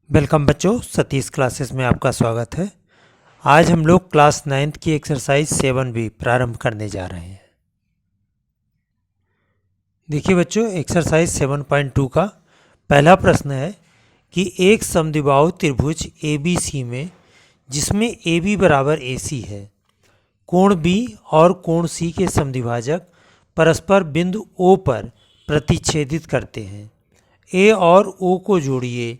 Welcome बच्चों, Satish classes में आपका स्वागत है। आज हम लोग क्लास 9th की एक्सरसाइज 7B प्रारंभ करने जा रहे हैं। देखिए बच्चों, एक्सरसाइज 7.2 का पहला प्रश्न है कि एक समद्विबाहु त्रिभुज ABC में जिसमें AB बराबर AC है, कोण B और कोण C के समद्विभाजक परस्पर बिंदु O पर प्रतिच्छेदित करते हैं। A और O को जोड़िए,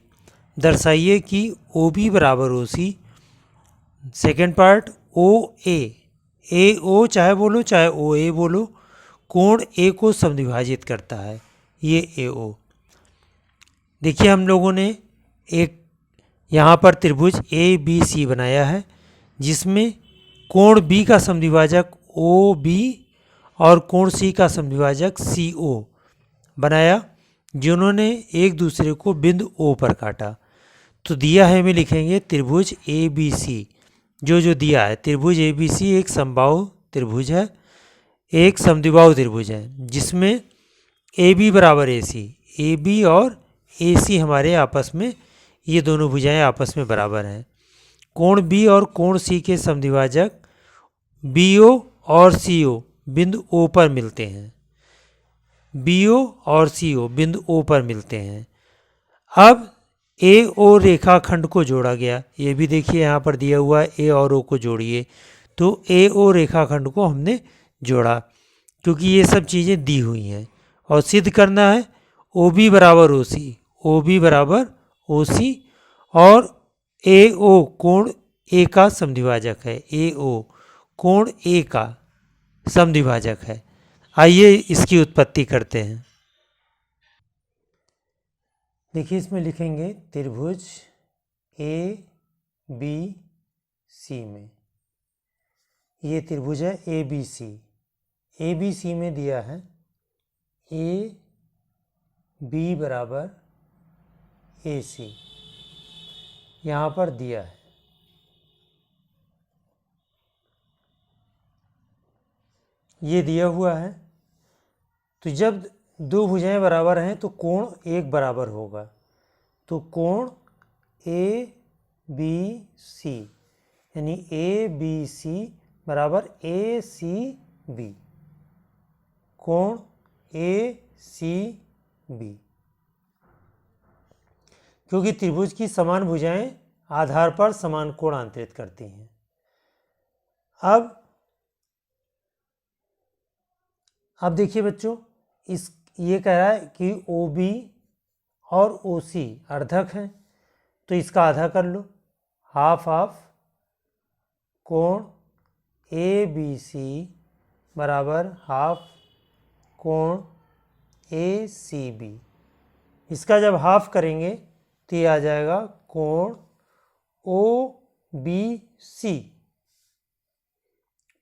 दर्शाइए कि OB बराबर OC। सेकेंड पार्ट, ए ओ चाहे बोलो चाहे ओ ए बोलो, कोण ए को समद्विभाजित करता है, ये ए ओ। देखिए हम लोगों ने एक यहाँ पर त्रिभुज ए बी सी बनाया है जिसमें कोण बी का समद्विभाजक ओ बी और कोण सी का समद्विभाजक सी ओ बनाया, जिन्होंने एक दूसरे को बिंदु ओ पर काटा। तो दिया है में लिखेंगे त्रिभुज ए बी सी। जो दिया है त्रिभुज ए बी सी एक समबाहु त्रिभुज है, एक समद्विबाहु त्रिभुज है जिसमें ए बी बराबर ए सी, ए बी और ए सी हमारे आपस में, ये दोनों भुजाएं आपस में बराबर हैं। कोण बी और कोण सी के समद्विभाजक बी ओ और सी ओ बिंदु ओ पर मिलते हैं, बी ओ और सी ओ बिंदु ओ पर मिलते हैं। अब ए ओ रेखाखंड को जोड़ा गया, ये भी देखिए यहाँ पर दिया हुआ है, ए और ओ को जोड़िए। तो ए ओ रेखाखंड को हमने जोड़ा क्योंकि ये सब चीज़ें दी हुई हैं, और सिद्ध करना है ओ बी बराबर ओ सी, ओ बी बराबर ओ सी, और ए ओ कोण ए का समद्विभाजक है, ए ओ कोण ए का समद्विभाजक है। आइए इसकी उत्पत्ति करते हैं। देखिए इसमें लिखेंगे त्रिभुज ए बी सी में, ये त्रिभुज है A B C. A B C में दिया है ए बी बराबर ए सी, यहाँ पर दिया है। ये दिया हुआ है, तो जब दो भुजाएं बराबर हैं तो कोण एक बराबर होगा। तो कोण ए बी सी यानी ए बी सी बराबर ए सी बी, कोण ए सी बी। क्योंकि त्रिभुज की समान भुजाएं आधार पर समान कोण अंतरित करती हैं। अब देखिए बच्चों, ये कह रहा है कि ओ बी और ओ सी अर्धक हैं, तो इसका आधा कर लो, हाफ हाफ कोण ए बी सी बराबर हाफ कोण ए सी बी। इसका जब हाफ करेंगे तो ये आ जाएगा कोण ओ बी सी,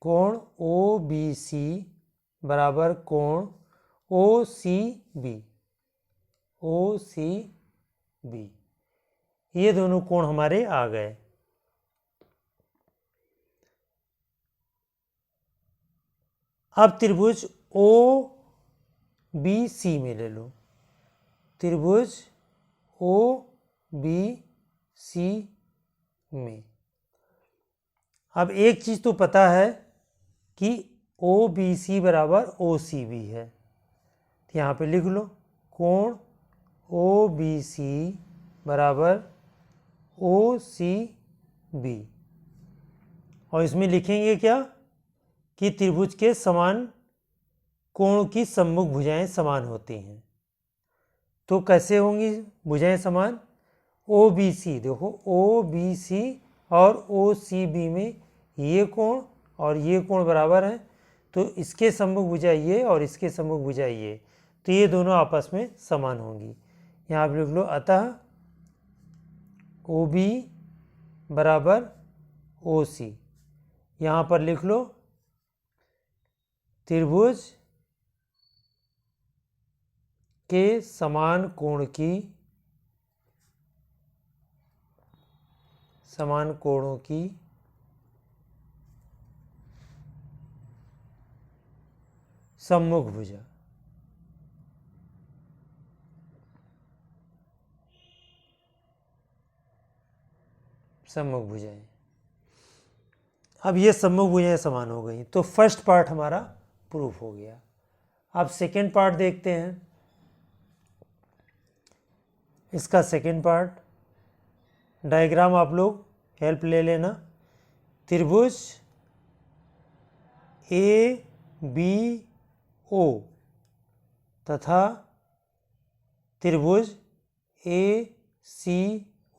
कोण ओ बी सी बराबर कोण ओ सी बी, ओ सी बी। ये दोनों कोण हमारे आ गए। अब त्रिभुज ओ बी सी में ले लो, त्रिभुज ओ बी सी में। अब एक चीज़ तो पता है कि ओ बी सी बराबर ओ सी बी है, तो यहाँ पे लिख लो कोण ओ बी सी बराबर ओ सी बी। और इसमें लिखेंगे क्या कि त्रिभुज के समान कोण की सम्मुख भुजाएं समान होती हैं। तो कैसे होंगी भुजाएं समान? ओ बी सी, देखो ओ बी सी और ओ सी बी में ये कोण और ये कोण बराबर हैं, तो इसके सम्मुख भुजा ये और इसके सम्मुख भुजा ये, तो ये दोनों आपस में समान होंगी। यहाँ पर लिख लो अतः ओ बी बराबर ओ सी। यहाँ पर लिख लो त्रिभुज के समान कोणों की सम्मुख भुजा। सम्मुख भुजाएं। अब ये सम्मुख भुजाएं समान हो गई, तो फर्स्ट पार्ट हमारा प्रूफ हो गया। अब सेकेंड पार्ट देखते हैं। इसका सेकेंड पार्ट डायग्राम आप लोग हेल्प ले लेना। त्रिभुज ए बी ओ तथा त्रिभुज ए सी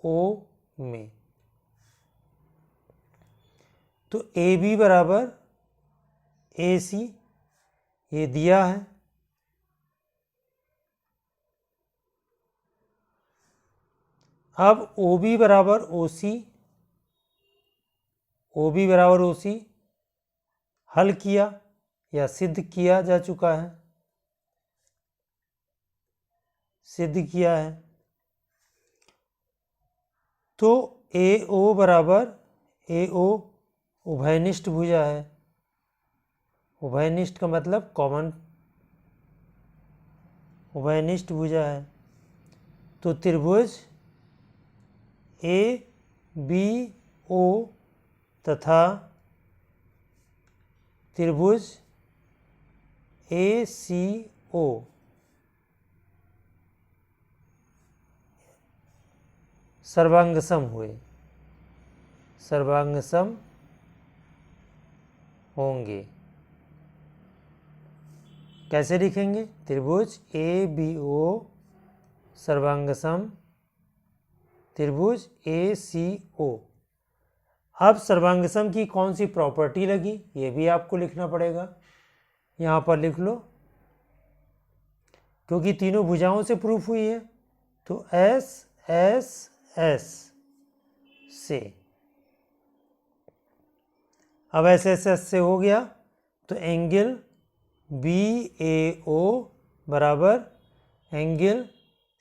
ओ में, तो ए बी बराबर ए सी ये दिया है। अब ओ बी बराबर ओ सी, ओ बी बराबर ओ सी हल किया या सिद्ध किया जा चुका है, सिद्ध किया है। तो ए ओ बराबर ए ओ उभयनिष्ठ भुजा है। उभयनिष्ठ का मतलब कॉमन, उभयनिष्ठ भुजा है। तो त्रिभुज ए बी ओ तथा त्रिभुज ए सी ओ सर्वांगसम हुए, सर्वांगसम होंगे। कैसे लिखेंगे? त्रिभुज ए बी ओ सर्वांगसम त्रिभुज ए सी ओ। अब सर्वांगसम की कौन सी प्रॉपर्टी लगी ये भी आपको लिखना पड़ेगा, यहाँ पर लिख लो, क्योंकि तीनों भुजाओं से प्रूफ हुई है। तो एस एस एस से, अब एस एस एस से हो गया, तो एंगल बी ए ओ बराबर angle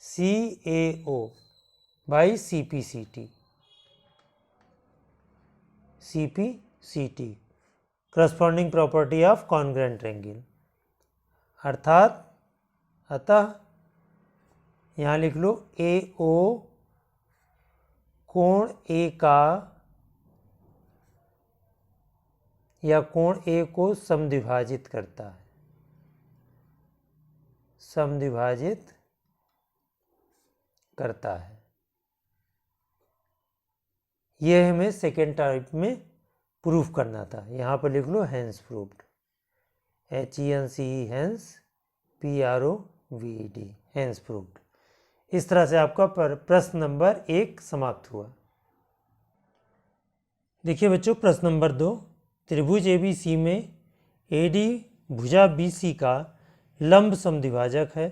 C A O by C P C T, C P C T corresponding property of congruent angle. अर्थात अतः यहाँ लिख लो ए ओ कोण ए का या कोण ए को समद्विभाजित करता है, समद्विभाजित करता है। यह हमें सेकेंड टाइप में प्रूफ करना था। यहाँ पर लिख लो hence proved, HENCE hence PROVED hence proved. इस तरह से आपका प्रश्न नंबर 1 समाप्त हुआ। देखिए बच्चों प्रश्न नंबर 2, त्रिभुज ABC में AD भुजा BC का लंब समद्विभाजक है।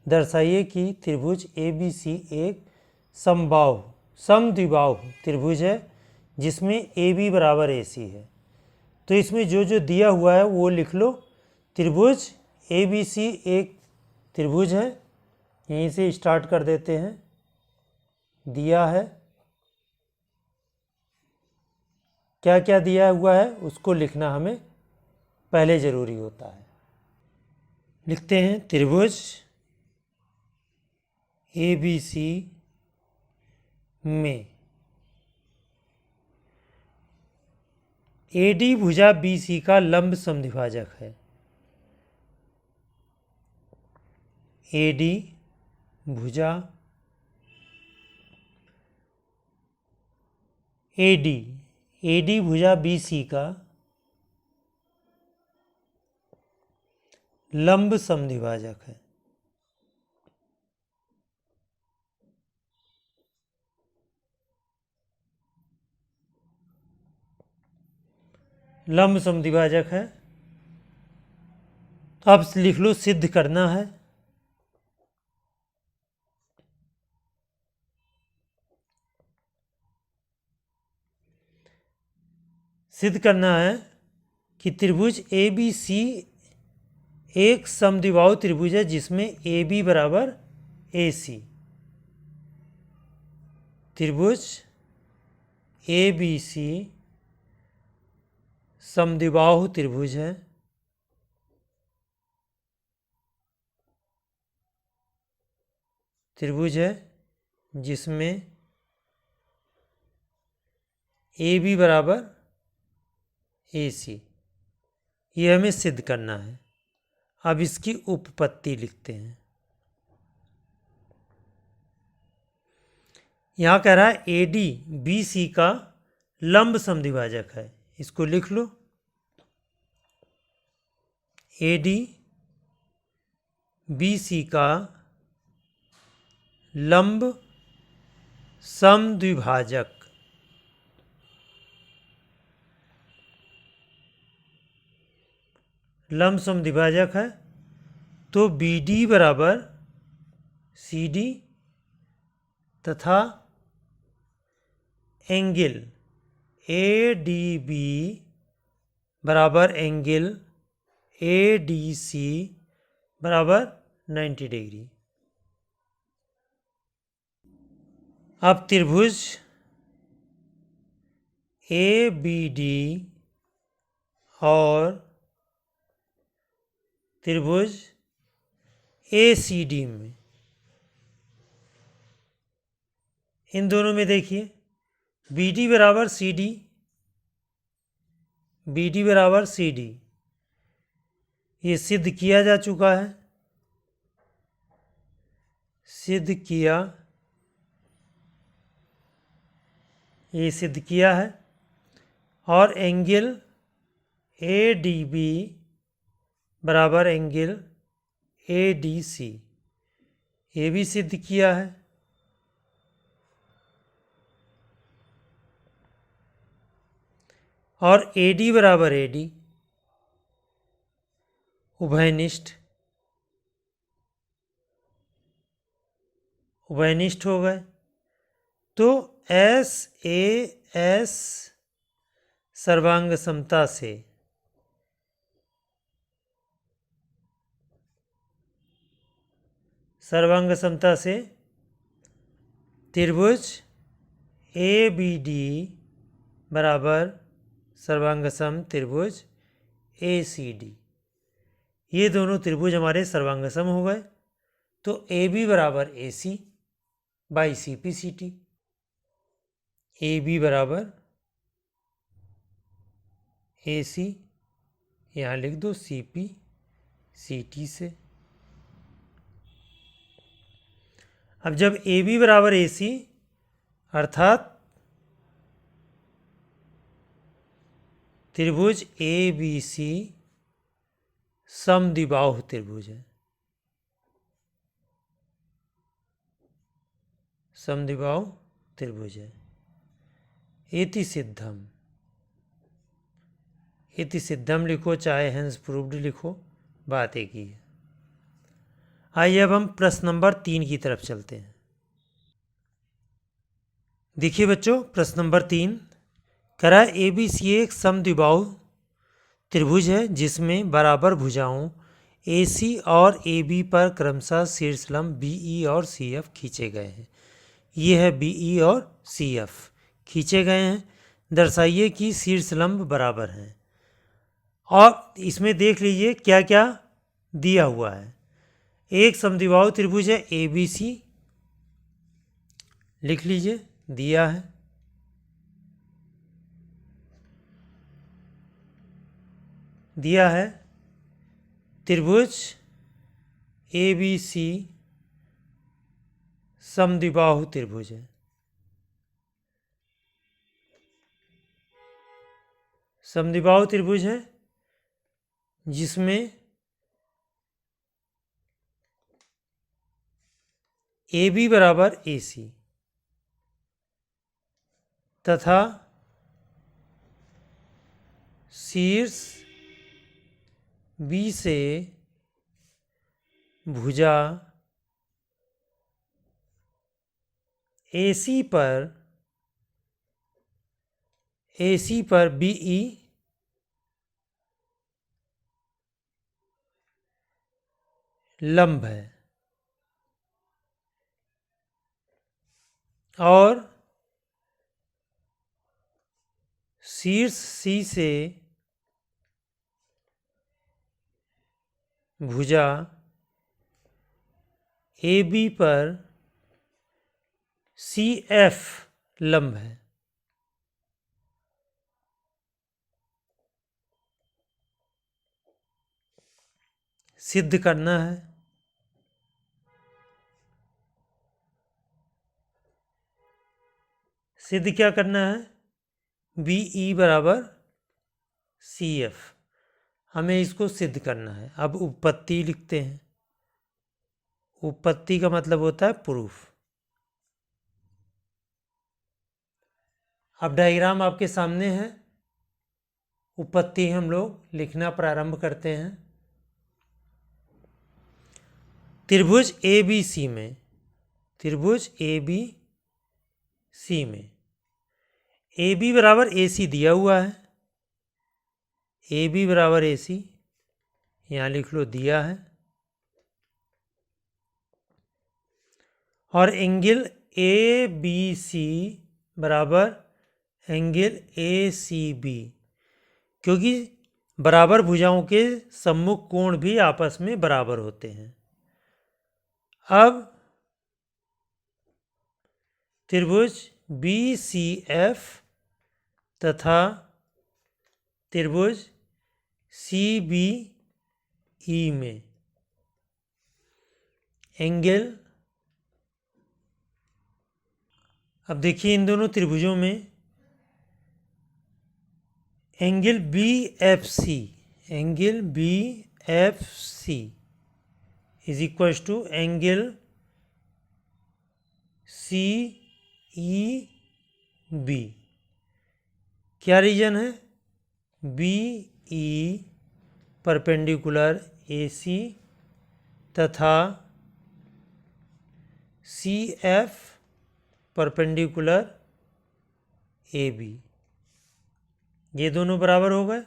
दर्शाइए कि त्रिभुज ABC एक समद्विबाहु त्रिभुज है जिसमें AB बराबर AC है। तो इसमें जो जो दिया हुआ है वो लिख लो। त्रिभुज ABC एक त्रिभुज है, यहीं से स्टार्ट कर देते हैं। दिया है, क्या क्या दिया हुआ है उसको लिखना हमें पहले जरूरी होता है। लिखते हैं त्रिभुज ABC में AD भुजा BC का लंब समद्विभाजक है। AD भुजा AD भुजा BC का लंब समद्विभाजक है। लंब समद्विभाजक है, तो अब लिख लो सिद्ध करना है। सिद्ध करना है कि त्रिभुज ABC एक समद्विबाहु त्रिभुज है जिसमें AB बराबर AC। त्रिभुज ABC समद्विबाहु त्रिभुज है जिसमें ए बी बराबर ए सी, ये हमें सिद्ध करना है। अब इसकी उपपत्ति लिखते हैं। यहाँ कह रहा है ए डी बी सी का लंब समद्विभाजक है, इसको लिख लो। ए डी बी सी का लंब समद्विभाजक, लंब समद्विभाजक है, तो बी डी बराबर सी डी तथा एंगल ए डी बी बराबर एंगल ए डी सी बराबर 90 डिग्री। अब त्रिभुज ए बी डी और त्रिभुज ए सी डी में, इन दोनों में देखिए बी डी बराबर सी डी, बी डी बराबर सी डी, ये सिद्ध किया जा चुका है, सिद्ध किया, ये सिद्ध किया है। और एंगल ए डी बी बराबर एंगल ए डी सी, ये भी सिद्ध किया है। और ए डी बराबर ए डी, उभयनिष्ठ, उभयनिष्ठ हो गए। तो एस ए एस सर्वांग समता से त्रिभुज ए बी डी बराबर सर्वांग सम त्रिभुज ए सी डी, ये दोनों त्रिभुज हमारे सर्वांग सम हो गए। तो ए बी बराबर A C by C P C T, A B बराबर ए सी, यहाँ लिख दो सी पी सी टी से। अब जब ए बी बराबर ए सी अर्थात त्रिभुज ए बी सी समद्विबाहु त्रिभुज है, समद्विबाहु त्रिभुज है। इति सिद्धम, इति सिद्धम लिखो चाहे हेंस प्रूव्ड लिखो, बात एक ही है। आइए अब हम प्रश्न नंबर 3 की तरफ चलते हैं। देखिए बच्चों, प्रश्न नंबर 3 करा ए बी सी एक समद्विबाहु त्रिभुज है जिसमें बराबर भुजाओं ए सी और ए बी पर क्रमशः शीर्षलंब बी ई और सी एफ खींचे गए हैं। ये है बी ई और सी एफ खींचे गए हैं। दर्शाइए कि शीर्षलंब बराबर हैं। और इसमें देख लीजिए क्या क्या दिया हुआ है। एक समद्विबाहु त्रिभुज है ए बी सी, लिख लीजिए, दिया है। दिया है त्रिभुज ए बी सी समद्विबाहु त्रिभुज है, समद्विबाहु त्रिभुज है जिसमें ए बी बराबर ए सी तथा शीर्ष बी से भुजा AC पर BE लंब है और शीर्ष C से भुजा AB पर CF लंब है। सिद्ध करना है। सिद्ध क्या करना है? BE बराबर CF, हमें इसको सिद्ध करना है। अब उपपत्ति लिखते हैं। उपपत्ति का मतलब होता है प्रूफ। अब डायग्राम आपके सामने है। उपपत्ति हम लोग लिखना प्रारंभ करते हैं। त्रिभुज ABC में, त्रिभुज ABC में AB बराबर AC दिया हुआ है। AB बराबर AC यहाँ लिख लो, दिया है। और एंगल ABC बराबर एंगल ACB, क्योंकि बराबर भुजाओं के सम्मुख कोण भी आपस में बराबर होते हैं। अब त्रिभुज BCF तथा त्रिभुज CBE में एंगल, अब देखिए इन दोनों त्रिभुजों में angle BFC, angle BFC is equal to angle CEB। क्या रीजन है? BE परपेंडिकुलर AC तथा CF परपेंडिकुलर AB, ये दोनों बराबर हो गए।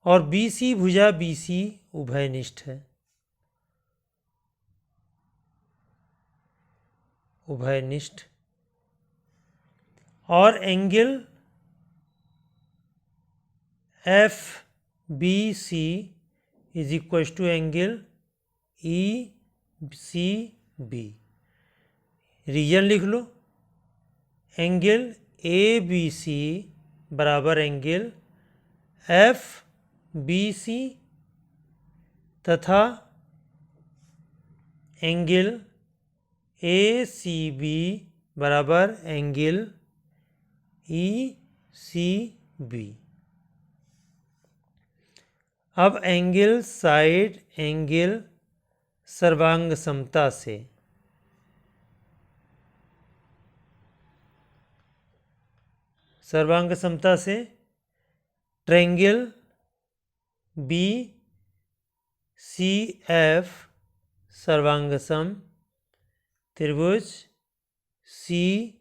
और BC भुजा BC उभयनिष्ठ है, उभयनिष्ठ। और angle FBC is equal to angle ECB। Reason लिख लो, एंगल ABC बराबर एंगल FBC तथा एंगल ACB बराबर एंगल ECB। अब एंगल साइड एंगल सर्वांग समता से ट्रायंगल BCF सर्वांगसम त्रिभुज CBE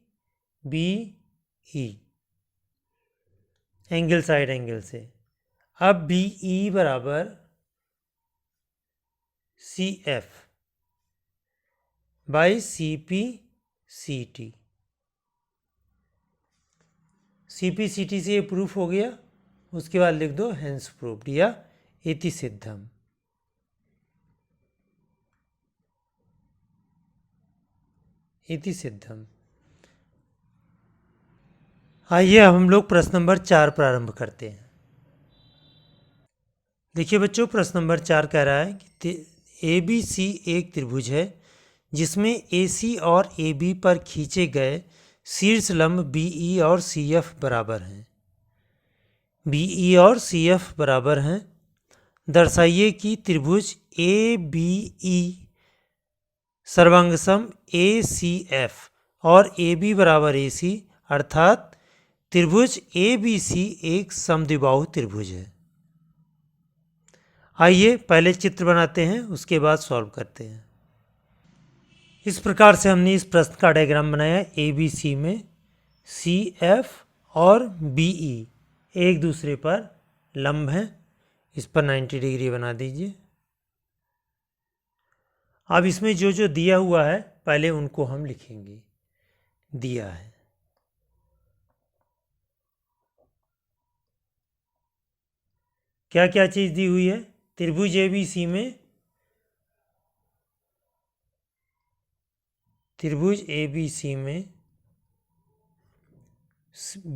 एंगल साइड एंगल से। अब BE बराबर CF बाई CPCT। CPCT से ये प्रूफ हो गया। उसके बाद लिख दो हेंस प्रूफ्ड या इति सिद्धम। इति सिद्धम। आइए हम लोग प्रश्न नंबर 4 प्रारंभ करते हैं। देखिए बच्चों, प्रश्न नंबर 4 कह रहा है कि ABC एक त्रिभुज है जिसमें AC और AB पर खींचे गए शीर्ष लंब BE और CF बराबर हैं। BE और CF बराबर हैं। दर्शाइए कि त्रिभुज ABE सर्वांगसम ACF और AB बराबर AC, अर्थात त्रिभुज ABC एक समद्विबाहु त्रिभुज है। आइए पहले चित्र बनाते हैं, उसके बाद सॉल्व करते हैं। इस प्रकार से हमने इस प्रश्न का डायग्राम बनाया। ABC में CF और BE एक दूसरे पर लंब हैं। इस पर 90 डिग्री बना दीजिए। अब इसमें जो जो दिया हुआ है पहले उनको हम लिखेंगे। दिया है क्या क्या चीज दी हुई है? त्रिभुज ABC में, त्रिभुज ABC में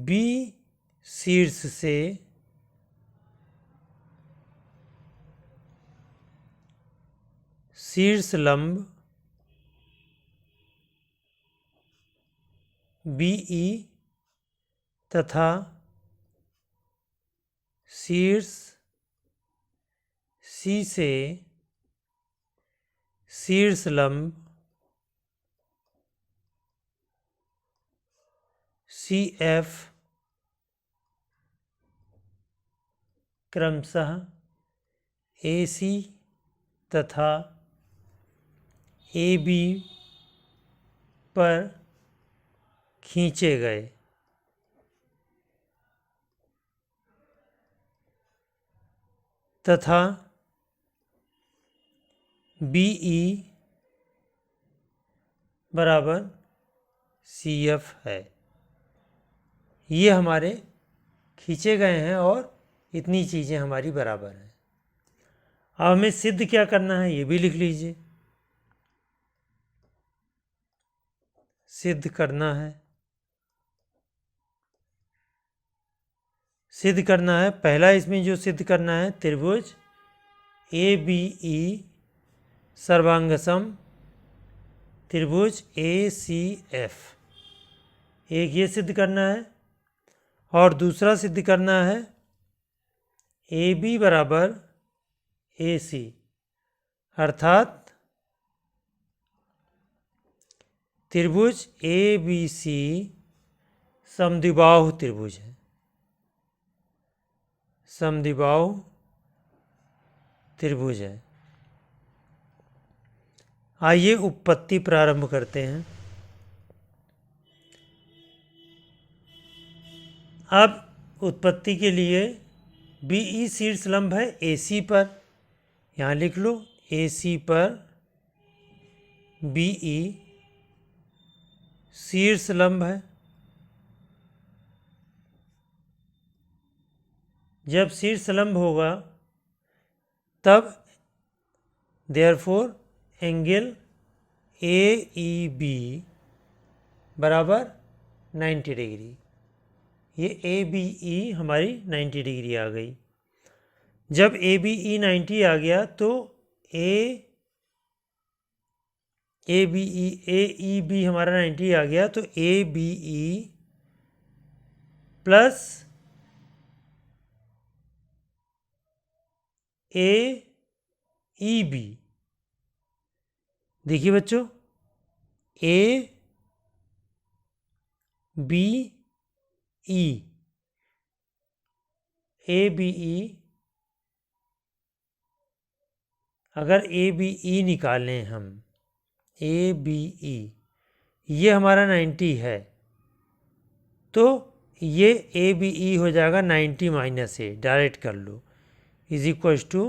B शीर्ष से शीर्ष लंब BE तथा शीर्ष C से शीर्ष लंब CF क्रमशः AC तथा AB पर खींचे गए। तथा BE बराबर CF है। ये हमारे खींचे गए हैं और इतनी चीज़ें हमारी बराबर हैं। अब हमें सिद्ध क्या करना है ये भी लिख लीजिए। सिद्ध करना है, सिद्ध करना है। पहला इसमें जो सिद्ध करना है, त्रिभुज ABE सर्वांगसम त्रिभुज ACF, एक ये सिद्ध करना है। और दूसरा सिद्ध करना है AB बराबर AC, अर्थात त्रिभुज ABC समद्विबाहु त्रिभुज है। समद्विबाहु त्रिभुज है। आइए उत्पत्ति प्रारंभ करते हैं। अब उत्पत्ति के लिए BE शीर्ष लंब है AC पर, यहाँ लिख लो AC पर BE शीर्ष लंब है। जब शीर्ष लंब होगा तब देयरफॉर एंगल AEB बराबर 90 डिग्री। ये ABE हमारी 90 डिग्री आ गई। जब ABE 90 आ गया तो AEB हमारा 90 आ गया, तो ABE प्लस AEB, देखिए बच्चों ABE अगर ABE निकालें हम, ABE ये हमारा 90 है, तो ये ABE हो जाएगा 90 माइनस A, डायरेक्ट कर लो, is equal to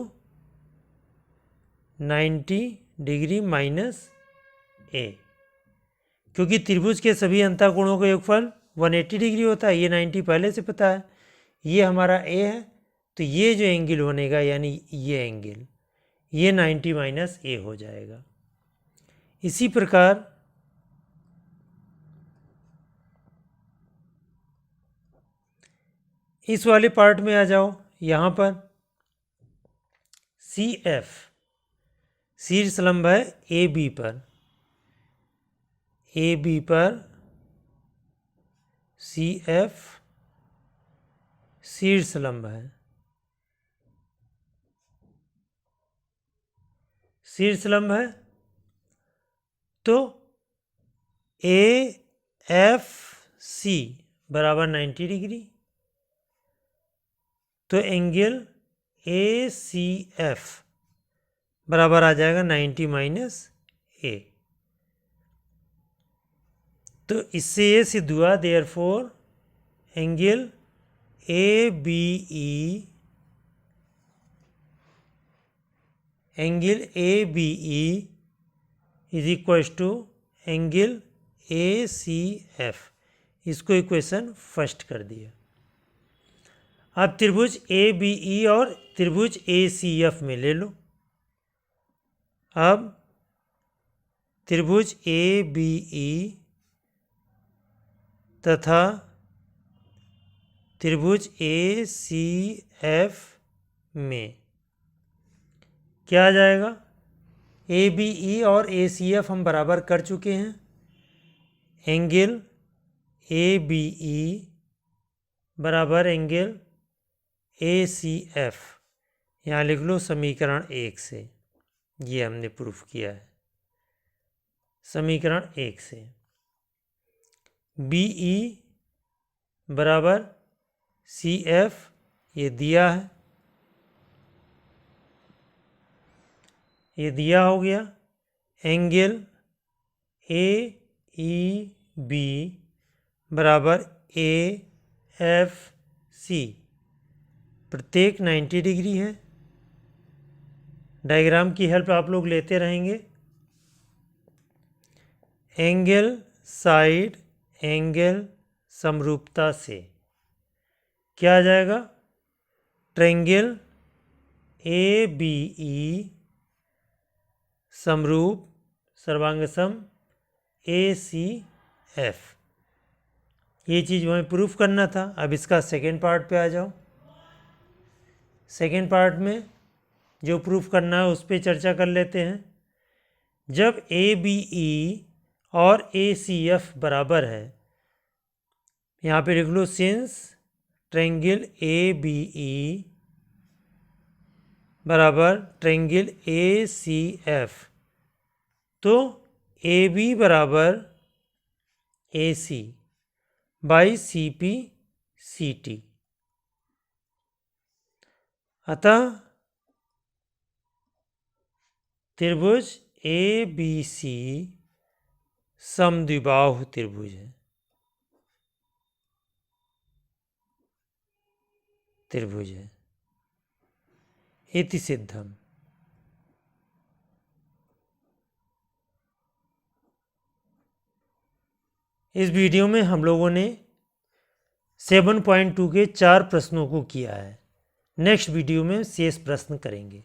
90 degree minus A, क्योंकि त्रिभुज के सभी अंतःकोणों का योगफल 180 डिग्री होता है। ये 90 पहले से पता है, ये हमारा A है, तो ये जो एंगल बनेगा यानी ये एंगल, ये 90 माइनस A हो जाएगा। इसी प्रकार इस वाले पार्ट में आ जाओ। यहाँ पर CF शीर्ष लंब है AB पर, AB पर CF शीर्ष लंब है। शीर्ष लंब है तो AFC बराबर 90 डिग्री, तो एंगल ACF बराबर आ जाएगा 90 माइनस A। तो इससे ये सिद्ध हुआ, therefore angle ABE is equal to angle ACF। इसको इक्वेशन फर्स्ट कर दिया। अब त्रिभुज ABE और त्रिभुज ACF में ले लो। अब त्रिभुज ABE तथा त्रिभुज ACF में क्या आ जाएगा? ABE और ACF हम बराबर कर चुके हैं। एंगल ABE बराबर एंगल ACF, यहाँ लिख लो समीकरण 1 से, ये हमने प्रूफ किया है समीकरण 1 से। BE बराबर CF, ये दिया है, ये दिया हो गया। एंगल AEB बराबर AFC, प्रत्येक 90 डिग्री है। डायग्राम की हेल्प आप लोग लेते रहेंगे। एंगल साइड एंगल समरूपता से क्या आ जाएगा? ट्रायंगल ABE समरूप सर्वांगसम ACF, ये चीज़ हमें प्रूफ करना था। अब इसका सेकेंड पार्ट पे आ जाओ। सेकेंड पार्ट में जो प्रूफ करना है उस पर चर्चा कर लेते हैं। जब ABE और ACF बराबर है, यहाँ पे लिख लो सिंस ट्रायंगल ABE बराबर ट्रायंगल ACF, तो AB बराबर AC बाई CP CT। अतः त्रिभुज ABC समद्विबाहु त्रिभुज है। इति सिद्धम। इस वीडियो में हम लोगों ने 7.2 के 4 प्रश्नों को किया है। नेक्स्ट वीडियो में शेष प्रश्न करेंगे।